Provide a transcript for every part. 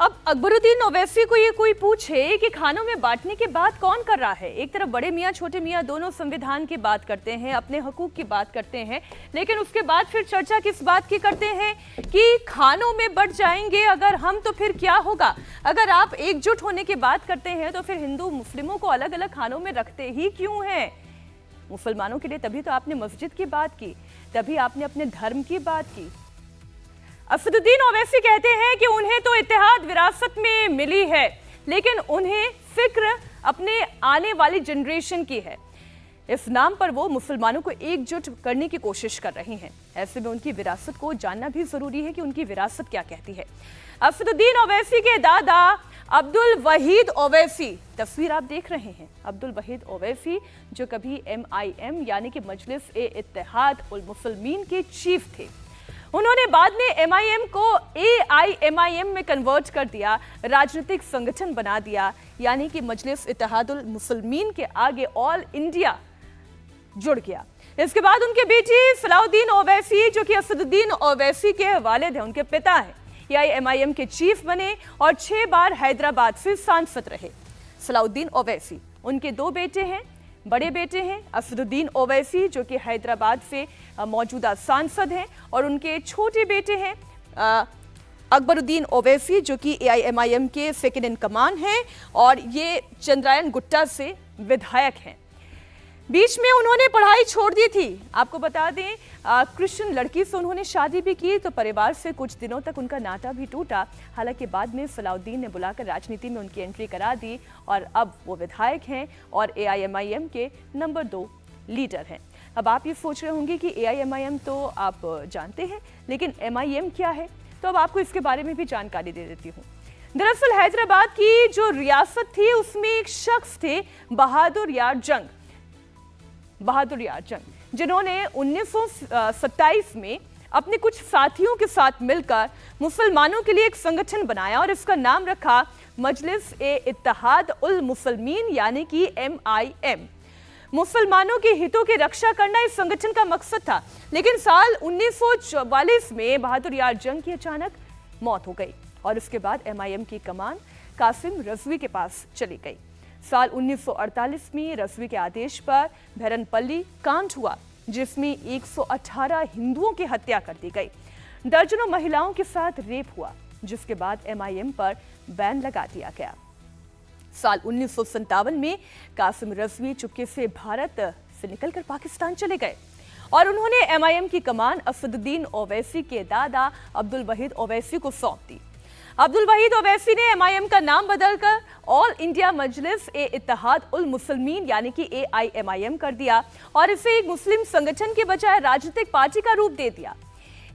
अब अकबरुद्दीन ओवैसी को ये कोई पूछे कि खानों में बांटने की बात कौन कर रहा है। एक तरफ बड़े मियाँ छोटे मियाँ दोनों संविधान की बात करते हैं, अपने हकूक की बात करते हैं, लेकिन उसके बाद फिर चर्चा किस बात की करते हैं कि खानों में बट जाएंगे अगर हम तो फिर क्या होगा। अगर आप एकजुट होने की बात करते हैं तो फिर हिंदू मुस्लिमों को अलग अलग खानों में रखते ही क्यों हैं। मुसलमानों के लिए तभी तो आपने मस्जिद की बात की, तभी आपने अपने धर्म की बात की। असदुद्दीन ओवैसी कहते हैं कि उन्हें तो इत्तेहाद विरासत में मिली है, लेकिन उन्हें फिक्र अपने आने वाली जनरेशन की है। इस नाम पर वो मुसलमानों को एकजुट करने की कोशिश कर रही हैं। ऐसे में उनकी विरासत को जानना भी जरूरी है कि उनकी विरासत क्या कहती है। असदुद्दीन ओवैसी के दादा अब्दुल वहीद ओवैसी, तस्वीर आप देख रहे हैं, अब्दुल वहीद ओवैसी जो कभी MIM यानी कि मजलिस ए इत्तेहाद उल मुसलमीन के चीफ थे। उन्होंने बाद में MIM को AIMIM में कन्वर्ट कर दिया, राजनीतिक संगठन बना दिया, यानी कि मजलिस इत्तेहादुल मुसलमीन के आगे ऑल इंडिया जुड़ गया। इसके बाद उनके बेटी सलाउद्दीन ओवैसी जो कि असदुद्दीन ओवैसी के वालिद हैं, उनके पिता हैं, AIMIM के चीफ बने और 6 बार हैदराबाद से सांसद रहे। सलाउद्दीन ओवैसी, उनके 2 बेटे हैं। बड़े बेटे हैं असदुद्दीन ओवैसी जो कि हैदराबाद से मौजूदा सांसद हैं, और उनके छोटे बेटे हैं अकबरुद्दीन ओवैसी जो कि AIMIM के सेकंड इन कमांड हैं, और ये चंद्रायन गुट्टा से विधायक हैं। बीच में उन्होंने पढ़ाई छोड़ दी थी। आपको बता दें क्रिश्चियन लड़की से उन्होंने शादी भी की, तो परिवार से कुछ दिनों तक उनका नाता भी टूटा। हालांकि बाद में सलाउद्दीन ने बुलाकर राजनीति में उनकी एंट्री करा दी और अब वो विधायक हैं और AIMIM के नंबर 2 लीडर हैं। अब आप ये सोच रहे होंगे कि AIMIM तो आप जानते हैं, लेकिन MIM क्या है, तो अब आपको इसके बारे में भी जानकारी दे देती हूँ। दरअसल हैदराबाद की जो रियासत थी उसमें एक शख्स थे बहादुर यार जंग, जिन्होंने 1927 में अपने कुछ साथियों के साथ मिलकर मुसलमानों के लिए एक संगठन बनाया और इसका नाम रखा मजलिस ए इत्तेहाद उल मुसलमीन यानी कि MIM। मुसलमानों के हितों की रक्षा करना इस संगठन का मकसद था, लेकिन साल 1944 में बहादुर यार जंग की अचानक मौत हो गई और इसके बाद MIM की कमान कासिम रजवी के पास चली गई। साल 1948 में रजवी के आदेश पर भैरनपल्ली कांड हुआ, जिसमें 118 हिंदुओं की हत्या कर दी गई। दर्जनों महिलाओं के साथ रेप हुआ, जिसके बाद MIM पर बैन लगा दिया गया। साल 1957 में कासिम रजवी चुपके से भारत से निकलकर पाकिस्तान चले गए और उन्होंने MIM की कमान असदुद्दीन ओवैसी के दादा अब्दुल वहीद ओवैसी को सौंप दी। अब्दुल वहीद ओवैसी ने MIM का नाम बदलकर ऑल इंडिया मजलिस ए इत्तेहाद उल मुसलमीन यानी कि AIMIM कर दिया और इसे एक मुस्लिम संगठन के बजाय राजनीतिक पार्टी का रूप दे दिया।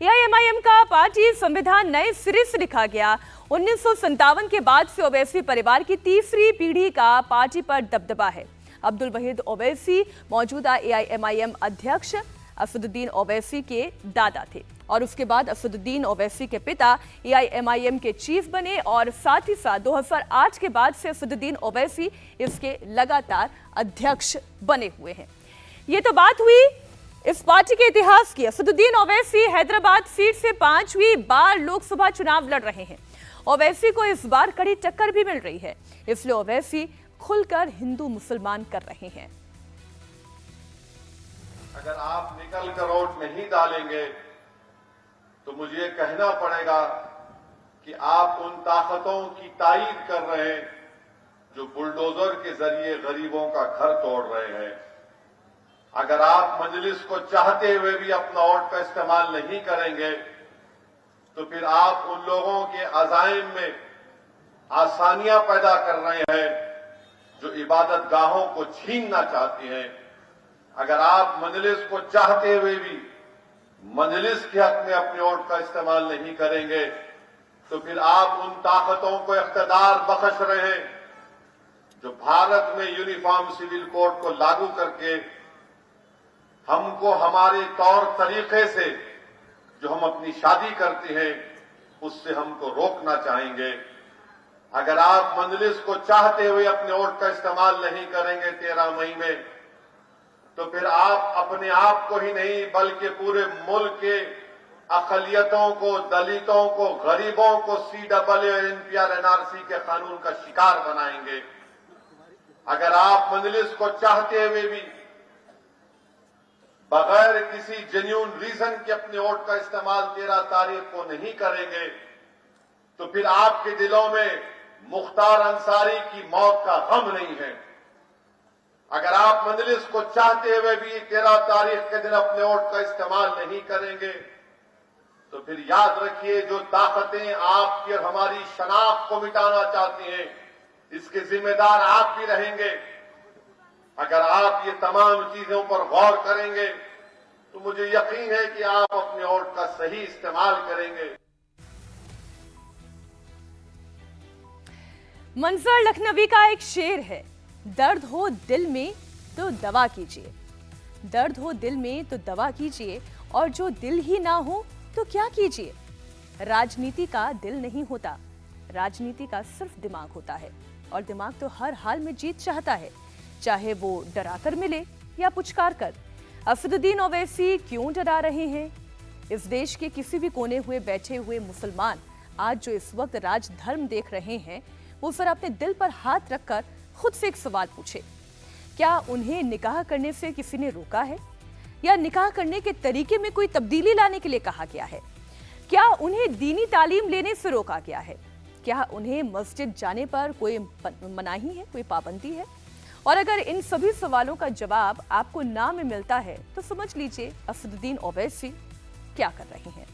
AIMIM का पार्टी संविधान नए सिरे से लिखा गया। 1957 के बाद से ओवैसी परिवार की तीसरी पीढ़ी का पार्टी पर दबदबा है। अब्दुल वहीद ओवैसी मौजूदा AIMIM अध्यक्ष असदुद्दीन ओवैसी के दादा थे और उसके बाद असदुद्दीन ओवैसी के पिता AIMIM के चीफ बने और साथ ही साथ 2008 के बाद से असदुद्दीन ओवैसी इसके लगातार अध्यक्ष बने हुए हैं। ये तो बात हुई इस पार्टी के इतिहास की। असदुद्दीन ओवैसी हैदराबाद सीट से 5वीं बार लोकसभा चुनाव लड़ रहे हैं। ओवैसी को इस बार कड़ी टक्कर भी मिल रही है, इसलिए ओवैसी खुलकर हिंदू मुसलमान कर रहे हैं। अगर आप निकल कर वोट नहीं डालेंगे तो मुझे कहना पड़ेगा कि आप उन ताकतों की तायीद कर रहे हैं जो बुलडोजर के जरिए गरीबों का घर तोड़ रहे हैं। अगर आप मजलिस को चाहते हुए भी अपना वोट का इस्तेमाल नहीं करेंगे तो फिर आप उन लोगों के अज़ाइम में आसानियां पैदा कर रहे हैं जो इबादत गाहों को छीनना चाहते हैं। अगर आप मजलिस को चाहते हुए भी मजलिस के हक में अपने वोट का इस्तेमाल नहीं करेंगे तो फिर आप उन ताकतों को इख्तियार बख्श रहे हैं जो भारत में यूनिफॉर्म सिविल कोड को लागू करके हमको हमारे तौर तरीके से जो हम अपनी शादी करते हैं उससे हमको रोकना चाहेंगे। अगर आप मजलिस को चाहते हुए अपने वोट का इस्तेमाल नहीं करेंगे 13 मई में तो फिर आप अपने आप को ही नहीं बल्कि पूरे मुल्क के अकलियतों को, दलितों को, गरीबों को CAA और NPR NRC के कानून का शिकार बनाएंगे। अगर आप मजलिस को चाहते हुए भी बगैर किसी जेन्युइन रीजन के अपने वोट का इस्तेमाल 13 तारीख को नहीं करेंगे, तो फिर आपके दिलों में मुख्तार अंसारी की मौत का गम नहीं है। अगर आप मजलिस को चाहते हुए भी 13 तारीख के दिन अपने वोट का इस्तेमाल नहीं करेंगे, तो फिर याद रखिए, जो ताकतें आपकी और हमारी शनाख्त को मिटाना चाहती हैं, इसके जिम्मेदार आप भी रहेंगे। अगर आप ये तमाम चीजों पर गौर करेंगे, तो मुझे यकीन है कि आप अपने वोट का सही इस्तेमाल करेंगे। मंजर लखनवी का एक शेर है, दर्द हो दिल में तो दवा कीजिए, दर्द हो दिल में तो दवा कीजिए, और जो दिल ही ना हो तो क्या कीजिए। राजनीति का दिल नहीं होता, राजनीति का सिर्फ दिमाग होता है, और दिमाग तो हर हाल में जीत चाहता है, चाहे वो डराकर मिले या पुचकार कर। असदुद्दीन ओवैसी क्यों डरा रहे हैं? इस देश के किसी भी कोने हुए बैठे हुए मुसलमान आज जो इस वक्त राजधर्म देख रहे हैं, वो फिर अपने दिल पर हाथ रखकर खुद से एक सवाल पूछे, क्या उन्हें निकाह करने से किसी ने रोका है, या निकाह करने के तरीके में कोई तब्दीली लाने के लिए कहा गया है? क्या उन्हें दीनी तालीम लेने से रोका गया है? क्या उन्हें मस्जिद जाने पर कोई मनाही है, कोई पाबंदी है? और अगर इन सभी सवालों का जवाब आपको ना में मिलता है, तो समझ लीजिए असदुद्दीन ओवैसी क्या कर रहे हैं।